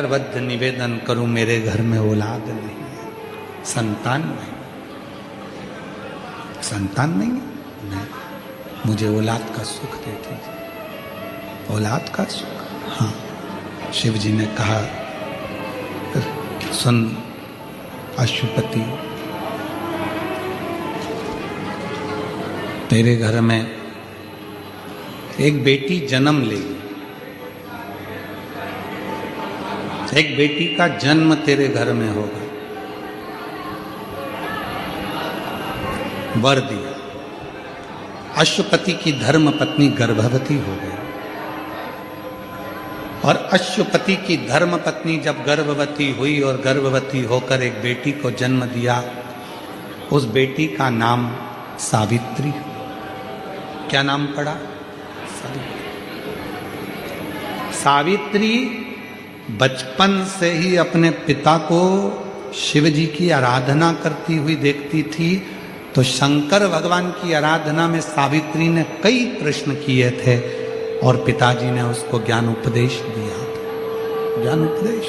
बद्ध निवेदन करूं, मेरे घर में औलाद नहीं है, संतान नहीं है, मुझे औलाद का सुख दे दीजिए। औलाद का सुख, हाँ। शिव जी ने कहा, सुन अशुपति, तेरे घर में एक बेटी जन्म लेगी, एक बेटी का जन्म तेरे घर में होगा। वर दिया। अश्वपति की धर्म पत्नी गर्भवती हो गई, और अश्वपति की धर्म पत्नी जब गर्भवती हुई और गर्भवती होकर एक बेटी को जन्म दिया, उस बेटी का नाम सावित्री। क्या नाम पड़ा? सावित्री बचपन से ही अपने पिता को शिव जी की आराधना करती हुई देखती थी, तो शंकर भगवान की आराधना में सावित्री ने कई प्रश्न किए थे और पिताजी ने उसको ज्ञान उपदेश दिया था। ज्ञान उपदेश,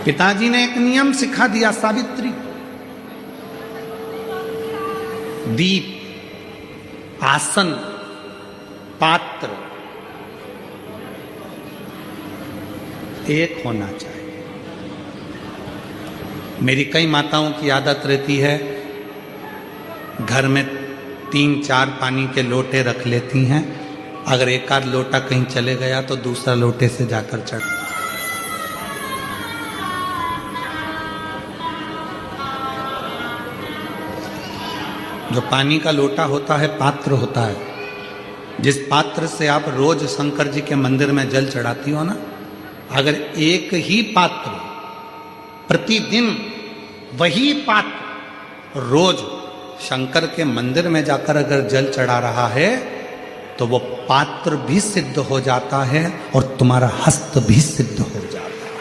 पिताजी ने एक नियम सिखा दिया सावित्री, दीप, आसन, पात्र एक होना चाहिए। मेरी कई माताओं की आदत रहती है, घर में 3-4 पानी के लोटे रख लेती हैं, अगर एक आध लोटा कहीं चले गया तो दूसरा लोटे से जाकर चढ़। जो पानी का लोटा होता है, पात्र होता है, जिस पात्र से आप रोज शंकर जी के मंदिर में जल चढ़ाती हो ना, अगर एक ही पात्र प्रतिदिन वही पात्र रोज शंकर के मंदिर में जाकर अगर जल चढ़ा रहा है, तो वो पात्र भी सिद्ध हो जाता है और तुम्हारा हस्त भी सिद्ध हो जाता है।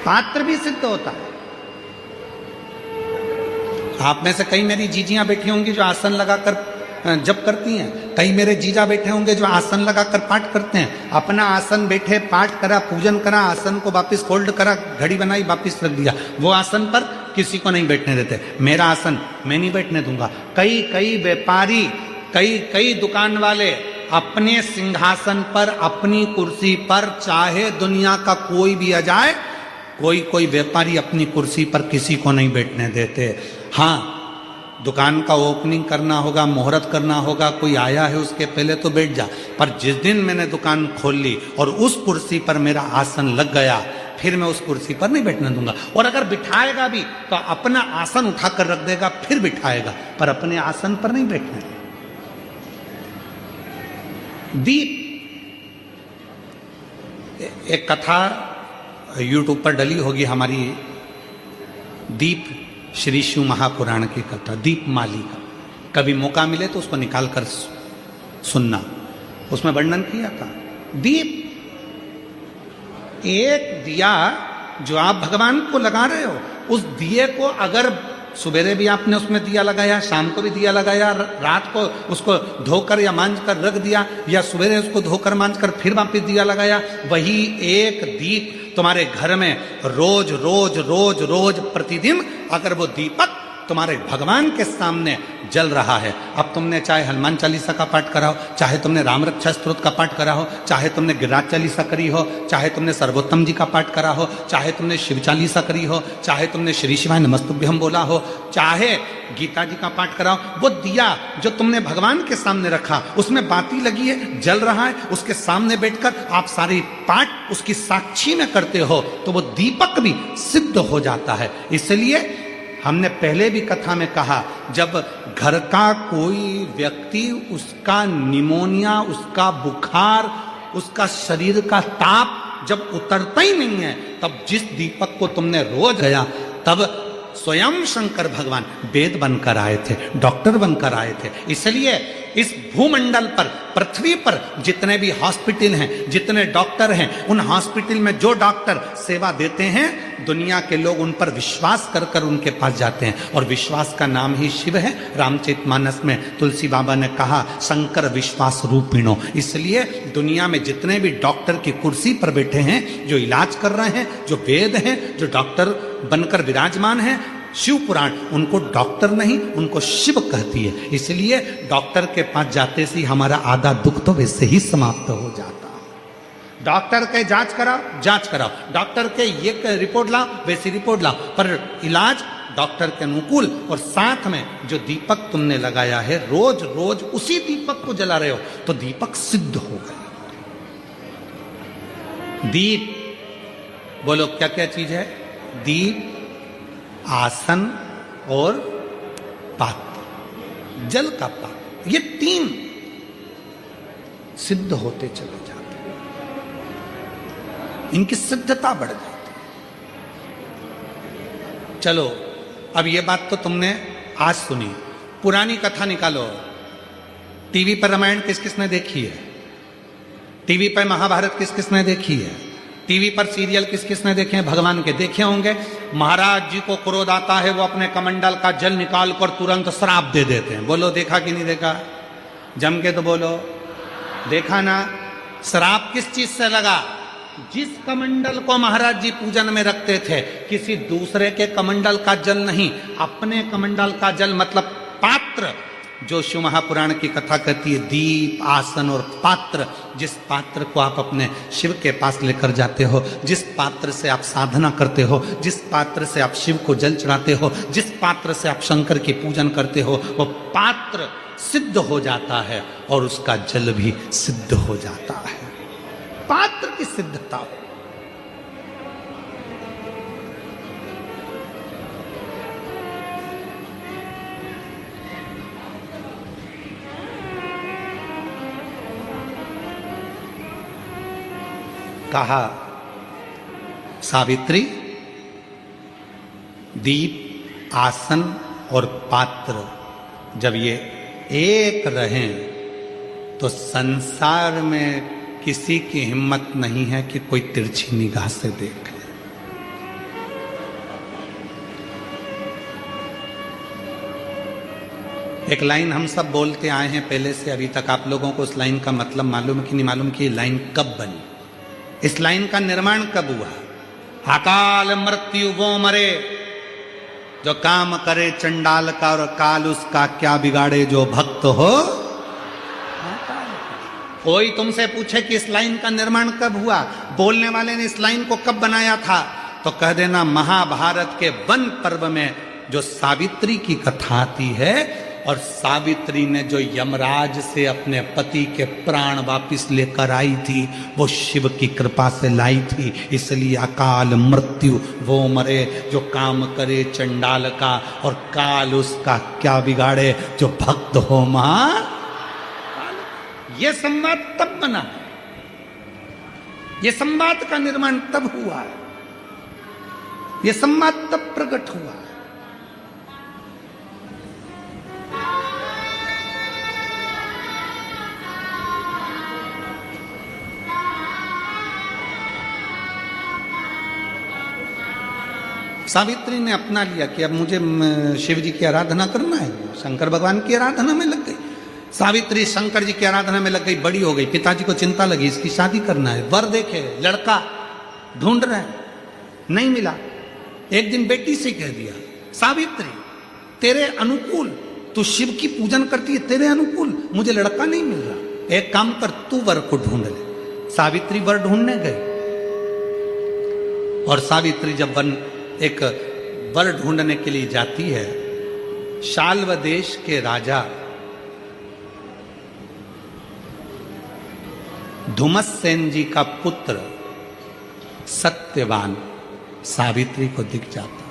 पात्र भी सिद्ध होता है। आप में से कई मेरी जीजियां बैठी होंगी जो आसन लगाकर जप करती हैं, कई मेरे जीजा बैठे होंगे जो आसन लगाकर पाठ करते हैं। अपना आसन बैठे, पाठ करा, पूजन करा, आसन को वापस फोल्ड करा, घड़ी बनाई, वापस रख दिया। वो आसन पर किसी को नहीं बैठने देते। मेरा आसन मैं नहीं बैठने दूंगा। कई व्यापारी, कई दुकान वाले अपने सिंहासन पर, अपनी कुर्सी पर, चाहे दुनिया का कोई भी आ जाए, कोई व्यापारी अपनी कुर्सी पर किसी को नहीं बैठने देते। हाँ, दुकान का ओपनिंग करना होगा, मुहूर्त करना होगा, कोई आया है उसके पहले तो बैठ जा, पर जिस दिन मैंने दुकान खोल ली और उस कुर्सी पर मेरा आसन लग गया, फिर मैं उस कुर्सी पर नहीं बैठने दूंगा। और अगर बिठाएगा भी तो अपना आसन उठाकर रख देगा, फिर बिठाएगा, पर अपने आसन पर नहीं बैठने देगा। दीप, एक कथा यूट्यूब पर डली होगी हमारी, दीप श्री शिव महापुराण की कथा, दीप माली का। कभी मौका मिले तो उसको निकाल कर सुनना, उसमें वर्णन किया था। दीप, एक दिया जो आप भगवान को लगा रहे हो, उस दिए को अगर सुबेरे भी आपने उसमें दिया लगाया, शाम को भी दिया लगाया, रात को उसको धोकर या मांझ कर रख दिया, या सुबेरे उसको धोकर मांझ कर फिर वापस दिया लगाया, वही एक दीप तुम्हारे घर में रोज रोज रोज रोज प्रतिदिन अगर वो दीपक तुम्हारे भगवान के सामने जल रहा है। अब तुमने चाहे हनुमान चालीसा का पाठ करा हो, चाहे तुमने राम रक्षा स्तोत्र का पाठ करा हो, चाहे तुमने गिरिराज चालीसा करी हो, चाहे तुमने सर्वोत्तम जी का पाठ करा हो, चाहे तुमने शिव चालीसा करी हो, चाहे तुमने श्री शिवाय नमस्तुभ्यम बोला हो, चाहे गीता जी का पाठ करा हो, वो दिया जो तुमने भगवान के सामने रखा, उसमें बाती लगी है, जल रहा है, उसके सामने बैठकर आप सारे पाठ उसकी साक्षी में करते हो, तो वो दीपक भी सिद्ध हो जाता है। इसलिए हमने पहले भी कथा में कहा, जब घर का कोई व्यक्ति, उसका निमोनिया, उसका बुखार, उसका शरीर का ताप जब उतरता ही नहीं है, तब जिस दीपक को तुमने रोज गया, तब स्वयं शंकर भगवान वेद बनकर आए थे, डॉक्टर बनकर आए थे। इसलिए इस भूमंडल पर, पृथ्वी पर जितने भी हॉस्पिटल हैं, जितने डॉक्टर हैं, उन हॉस्पिटल में जो डॉक्टर सेवा देते हैं, दुनिया के लोग उन पर विश्वास कर कर उनके पास जाते हैं, और विश्वास का नाम ही शिव है। रामचरितमानस में तुलसी बाबा ने कहा शंकर विश्वास रूपिणो। इसलिए दुनिया में जितने भी डॉक्टर की कुर्सी पर बैठे हैं, जो इलाज कर रहे हैं, जो वेद हैं, जो डॉक्टर बनकर विराजमान हैं, शिव पुराण उनको डॉक्टर नहीं, उनको शिव कहती है। इसलिए डॉक्टर के पास जाते से हमारा आधा दुख तो वैसे ही समाप्त हो जाता। डॉक्टर के जांच कराओ, डॉक्टर के ये रिपोर्ट लाओ, वैसी रिपोर्ट लाओ, पर इलाज डॉक्टर के अनुकूल। और साथ में जो दीपक तुमने लगाया है, रोज रोज उसी दीपक को जला रहे हो, तो दीपक सिद्ध हो गए। दीप बोलो क्या क्या चीज है? दीप, आसन और पात्र, जल का पात्र, ये तीन सिद्ध होते चले जाते हैं, इनकी सिद्धता बढ़ जाती है। चलो अब ये बात तो तुमने आज सुनी, पुरानी कथा निकालो। टीवी पर रामायण किस किसने देखी है? टीवी पर महाभारत किस किसने देखी है? टीवी पर सीरियल किस किसने देखे हैं? भगवान के देखे होंगे। महाराज जी को क्रोध आता है, वो अपने कमंडल का जल निकाल कर तुरंत श्राप दे देते हैं। बोलो देखा कि नहीं देखा? जम के तो बोलो देखा ना। श्राप किस चीज से लगा? जिस कमंडल को महाराज जी पूजन में रखते थे, किसी दूसरे के कमंडल का जल नहीं, अपने कमंडल का जल, मतलब पात्र, जो शिव महापुराण की कथा कहती है, दीप, आसन और पात्र। जिस पात्र को आप अपने शिव के पास लेकर जाते हो, जिस पात्र से आप साधना करते हो, जिस पात्र से आप शिव को जल चढ़ाते हो, जिस पात्र से आप शंकर की पूजन करते हो, वो पात्र सिद्ध हो जाता है और उसका जल भी सिद्ध हो जाता है। पात्र की सिद्धता हो। कहा सावित्री, दीप, आसन और पात्र जब ये एक रहें तो संसार में किसी की हिम्मत नहीं है कि कोई तिरछी निगाह से देखे। एक लाइन हम सब बोलते आए हैं पहले से अभी तक। आप लोगों को उस लाइन का मतलब मालूम कि नहीं मालूम कि ये लाइन कब बनी, इस लाइन का निर्माण कब हुआ? अकाल मृत्यु वो मरे जो काम करे चंडाल का, और काल उसका क्या बिगाड़े जो भक्त हो। कोई तुमसे पूछे कि इस लाइन का निर्माण कब हुआ, बोलने वाले ने इस लाइन को कब बनाया था, तो कह देना महाभारत के वन पर्व में जो सावित्री की कथा आती है, और सावित्री ने जो यमराज से अपने पति के प्राण वापिस लेकर आई थी, वो शिव की कृपा से लाई थी। इसलिए अकाल मृत्यु वो मरे जो काम करे चंडाल का, और काल उसका क्या बिगाड़े जो भक्त हो महा। ये संवाद तब बना, ये संवाद का निर्माण तब हुआ, ये संवाद तब प्रकट हुआ। सावित्री ने अपना लिया कि अब मुझे शिव जी की आराधना करना है, शंकर भगवान की आराधना में लग गई। सावित्री शंकर जी की आराधना में लग गई, बड़ी हो गई, पिताजी को चिंता लगी इसकी शादी करना है, वर देखे, लड़का ढूंढ रहे हैं, नहीं मिला। एक दिन बेटी से कह दिया, सावित्री तेरे अनुकूल, तू शिव की पूजन करती है, तेरे अनुकूल मुझे लड़का नहीं मिल रहा, एक काम कर तू वर को ढूंढ ले। सावित्री वर ढूंढने गए, और सावित्री जब एक वर ढूंढने के लिए जाती है, शाल्व देश के राजा धुमस्सेन जी का पुत्र सत्यवान सावित्री को दिख जाता।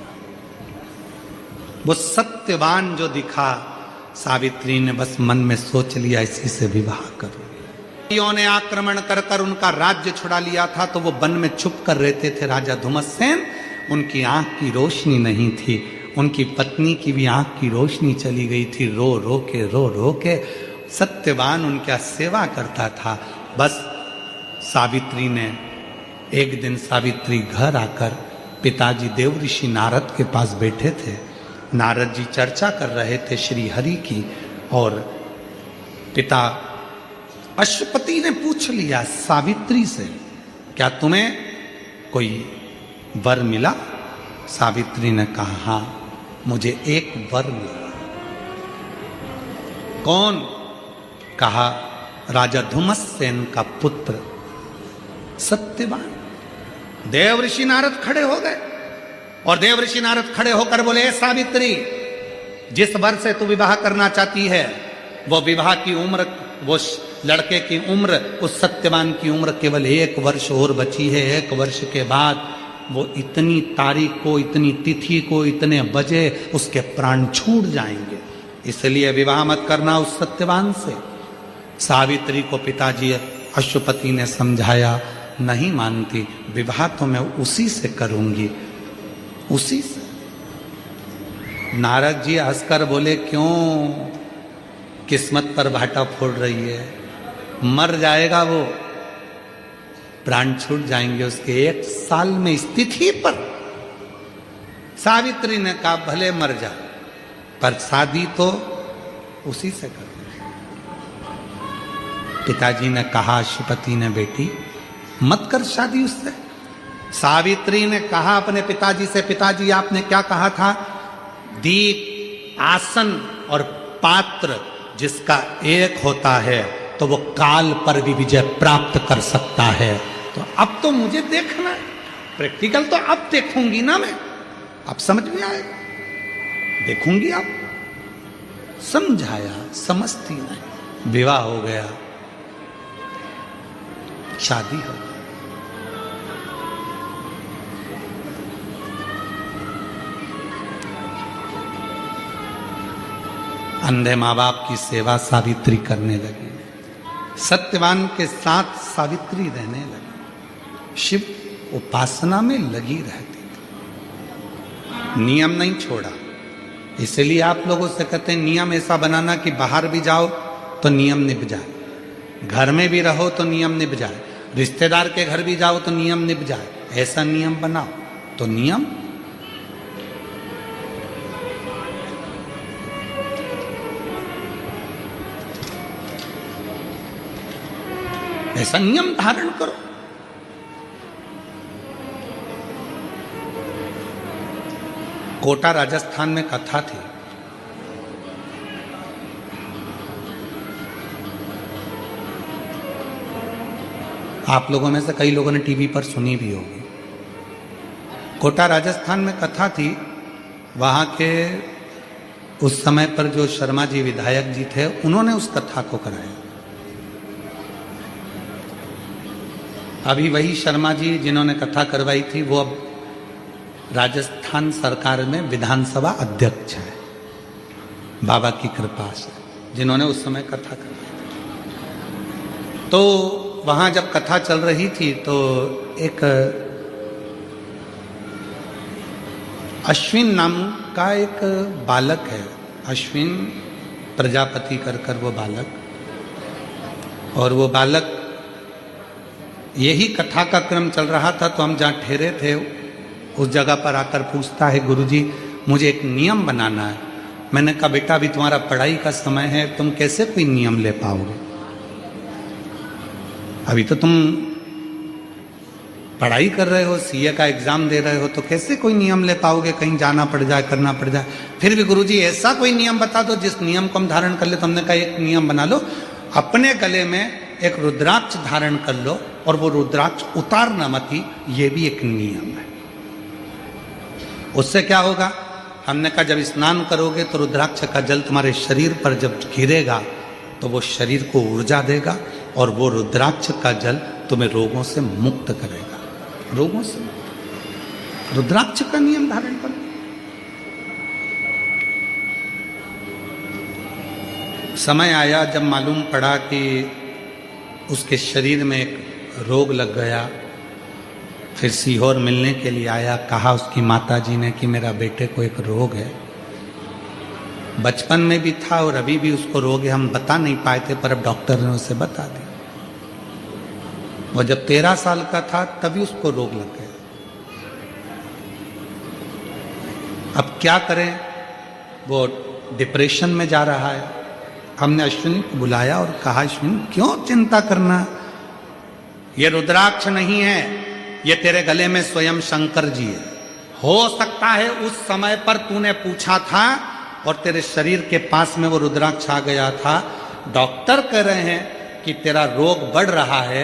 वो सत्यवान जो दिखा, सावित्री ने बस मन में सोच लिया इसी से विवाह करो। ने आक्रमण कर कर उनका राज्य छुड़ा लिया था, तो वो वन में छुप कर रहते थे राजा धुमस्सेन। उनकी आंख की रोशनी नहीं थी, उनकी पत्नी की भी आंख की रोशनी चली गई थी। रो रो के सत्यवान उनका सेवा करता था। बस सावित्री ने एक दिन सावित्री घर आकर पिताजी देव ऋषि नारद के पास बैठे थे। नारद जी चर्चा कर रहे थे श्री हरि की, और पिता अश्वपति ने पूछ लिया सावित्री से, क्या तुम्हें कोई वर मिला? सावित्री ने कहा, हाँ मुझे एक वर मिला। कौन? कहा, राजा धुमसेन का पुत्र सत्यवान। देव ऋषि नारद खड़े हो गए, और देव ऋषि नारद खड़े होकर बोले, सावित्री, जिस वर से तू विवाह करना चाहती है वो विवाह की उम्र, वो लड़के की उम्र, उस सत्यवान की उम्र केवल 1 वर्ष और बची है। 1 वर्ष के बाद वो इतनी तारीख को, इतनी तिथि को, इतने बजे उसके प्राण छूट जाएंगे, इसलिए विवाह मत करना उस सत्यवान से। सावित्री को पिताजी अश्वपति ने समझाया, नहीं मानती, विवाह तो मैं उसी से करूंगी, उसी से। नारद जी हंसकर बोले, क्यों किस्मत पर भाटा फोड़ रही है? मर जाएगा वो, प्राण छूट जाएंगे उसके 1 साल में स्थिति पर। सावित्री ने कहा, भले मर जा, पर शादी तो उसी से कर। पिताजी ने कहा, अश्वपति ने, बेटी मत कर शादी उससे। सावित्री ने कहा अपने पिताजी से, पिताजी आपने क्या कहा था? दीप, आसन और पात्र जिसका एक होता है तो वो काल पर भी विजय प्राप्त कर सकता है। तो अब तो मुझे देखना है, प्रैक्टिकल तो अब देखूंगी ना मैं, अब समझ में आएगा, देखूंगी अब। समझाया, समझती नहीं, विवाह हो गया, शादी हो गई। अंधे माँ बाप की सेवा सावित्री करने लगी, सत्यवान के साथ सावित्री रहने लगी, शिव उपासना में लगी रहती थी, नियम नहीं छोड़ा। इसलिए आप लोगों से कहते हैं नियम ऐसा बनाना कि बाहर भी जाओ तो नियम निभ जाए, घर में भी रहो तो नियम निभ जाए, रिश्तेदार के घर भी जाओ तो नियम निभ जाए। ऐसा नियम बनाओ तो नियम ऐसा नियम धारण करो। कोटा राजस्थान में कथा थी, आप लोगों में से कई लोगों ने टीवी पर सुनी भी होगी। कोटा राजस्थान में कथा थी, वहां के उस समय पर जो शर्मा जी विधायक जी थे, उन्होंने उस कथा को कराया। अभी वही शर्मा जी जिन्होंने कथा करवाई थी वो अब राजस्थान सरकार में विधानसभा अध्यक्ष है, बाबा की कृपा से, जिन्होंने उस समय कथा करवाई थी। तो वहां जब कथा चल रही थी तो एक अश्विन नाम का एक बालक है, अश्विन प्रजापति कर वो बालक, और वो बालक, यही कथा का क्रम चल रहा था तो हम जहाँ ठहरे थे उस जगह पर आकर पूछता है, गुरुजी मुझे एक नियम बनाना है। मैंने कहा, बेटा अभी तुम्हारा पढ़ाई का समय है, तुम कैसे कोई नियम ले पाओगे? अभी तो तुम पढ़ाई कर रहे हो, सीए का एग्जाम दे रहे हो, तो कैसे कोई नियम ले पाओगे? कहीं जाना पड़ जाए, करना पड़ जाए। फिर भी गुरुजी ऐसा कोई नियम बता दो जिस नियम को हम धारण कर ले। तो हमने कहा, एक नियम बना लो, अपने गले में एक रुद्राक्ष धारण कर लो और वो रुद्राक्ष उतारना मत ही, ये भी एक नियम है। उससे क्या होगा? हमने कहा, जब स्नान करोगे तो रुद्राक्ष का जल तुम्हारे शरीर पर जब गिरेगा तो वो शरीर को ऊर्जा देगा, और वो रुद्राक्ष का जल तुम्हें रोगों से मुक्त करेगा, रोगों से। रुद्राक्ष का नियम धारण करो। समय आया जब मालूम पड़ा कि उसके शरीर में एक रोग लग गया, फिर सीहोर मिलने के लिए आया। कहा उसकी माताजी ने कि मेरा बेटे को एक रोग है, बचपन में भी था और अभी भी उसको रोग है, हम बता नहीं पाए थे, पर अब डॉक्टर ने उसे बता दिया। वो जब 13 साल का था तभी उसको रोग लग गया। अब क्या करें, वो डिप्रेशन में जा रहा है। हमने अश्विनी को बुलाया और कहा, अश्विनी क्यों चिंता करना, ये रुद्राक्ष नहीं है, ये तेरे गले में स्वयं शंकर जी है। हो सकता है उस समय पर तूने पूछा था और तेरे शरीर के पास में वो रुद्राक्ष आ गया था। डॉक्टर कह रहे हैं कि तेरा रोग बढ़ रहा है,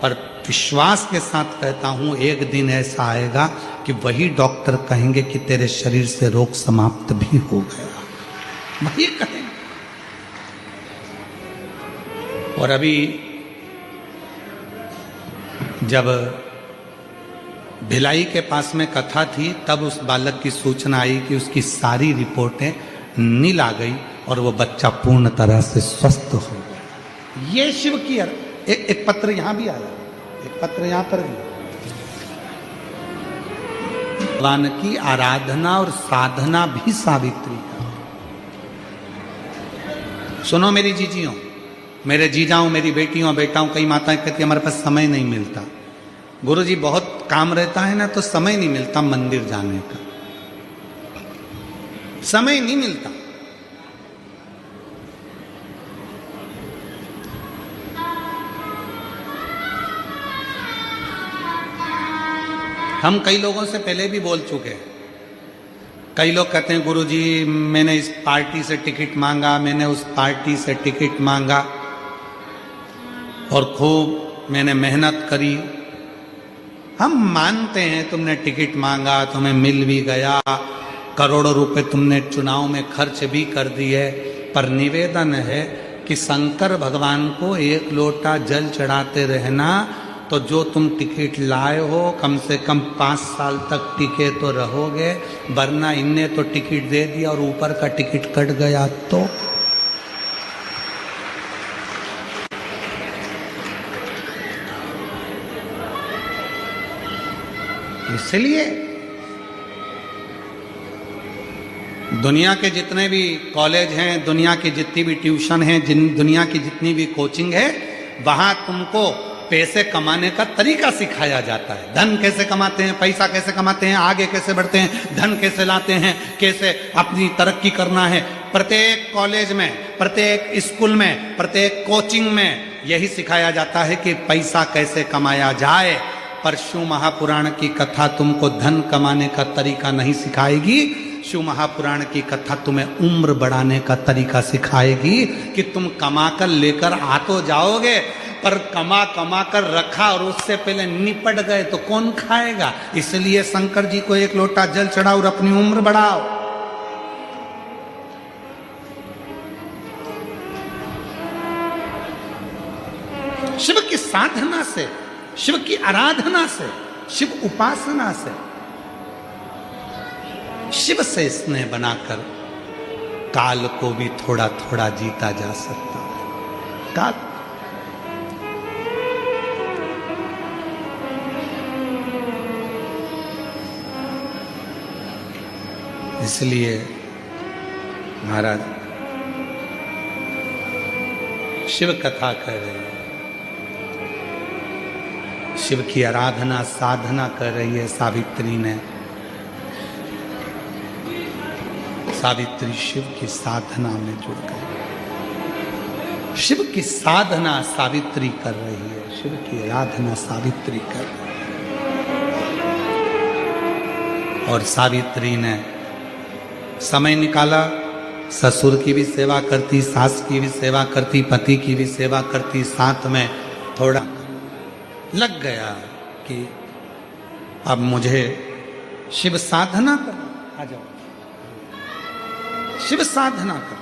पर विश्वास के साथ कहता हूं एक दिन ऐसा आएगा कि वही डॉक्टर कहेंगे कि तेरे शरीर से रोग समाप्त भी हो गया, वही कहेंगे। और अभी जब भिलाई के पास में कथा थी, तब उस बालक की सूचना आई कि उसकी सारी रिपोर्टें नील आ गई और वो बच्चा पूर्ण तरह से स्वस्थ हो गया। ये शिव की एक पत्र यहां भी आया, एक पत्र यहां पर भी। भगवान की आराधना और साधना भी सावित्री का। सुनो मेरी जीजियों, मेरे जीजाओं, मेरी बेटियों बेटाओं, कई माताएं कहती हमारे पास समय नहीं मिलता, गुरुजी बहुत काम रहता है ना, तो समय नहीं मिलता मंदिर जाने का, समय नहीं मिलता। हम कई लोगों से पहले भी बोल चुके हैं। कई लोग कहते हैं गुरुजी मैंने इस पार्टी से टिकट मांगा, मैंने उस पार्टी से टिकट मांगा और खूब मैंने मेहनत करी। हम मानते हैं तुमने टिकट मांगा, तुम्हें मिल भी गया, करोड़ों रुपए तुमने चुनाव में खर्च भी कर दिए, पर निवेदन है कि शंकर भगवान को एक लोटा जल चढ़ाते रहना, तो जो तुम टिकट लाए हो कम से कम 5 साल तक टिके तो रहोगे, वरना इनने तो टिकट दे दिया और ऊपर का टिकट कट गया तो। इसलिए दुनिया के जितने भी कॉलेज हैं, दुनिया की जितनी भी ट्यूशन हैं, दुनिया की जितनी भी कोचिंग है, वहां तुमको पैसे कमाने का तरीका सिखाया जाता है। धन कैसे कमाते हैं, पैसा कैसे कमाते हैं, आगे कैसे बढ़ते हैं, धन कैसे लाते हैं, कैसे अपनी तरक्की करना है। प्रत्येक कॉलेज में, प्रत्येक स्कूल में, प्रत्येक कोचिंग में यही सिखाया जाता है कि पैसा कैसे कमाया जाए। पर शिव महापुराण की कथा तुमको धन कमाने का तरीका नहीं सिखाएगी। शिव महापुराण की कथा तुम्हें उम्र बढ़ाने का तरीका सिखाएगी कि तुम कमाकर लेकर आ तो जाओगे, पर कमा कमा कर रखा और उससे पहले निपट गए तो कौन खाएगा। इसलिए शंकर जी को एक लोटा जल चढ़ाओ और अपनी उम्र बढ़ाओ। शिव की साधना से, शिव की आराधना से, शिव उपासना से, शिव से स्नेह बनाकर काल को भी थोड़ा थोड़ा जीता जा सकता है। काल इसलिए महाराज शिव कथा कर रहे हैं, शिव की आराधना साधना कर रही है सावित्री ने। सावित्री शिव की साधना में जुड़ गई। शिव की साधना सावित्री कर रही है, शिव की आराधना सावित्री कर रही है। और सावित्री ने समय निकाला, ससुर की भी सेवा करती, सास की भी सेवा करती, पति की भी सेवा करती, साथ में थोड़ा लग गया कि अब मुझे शिव साधना करना। आ जाओ, शिव साधना कर।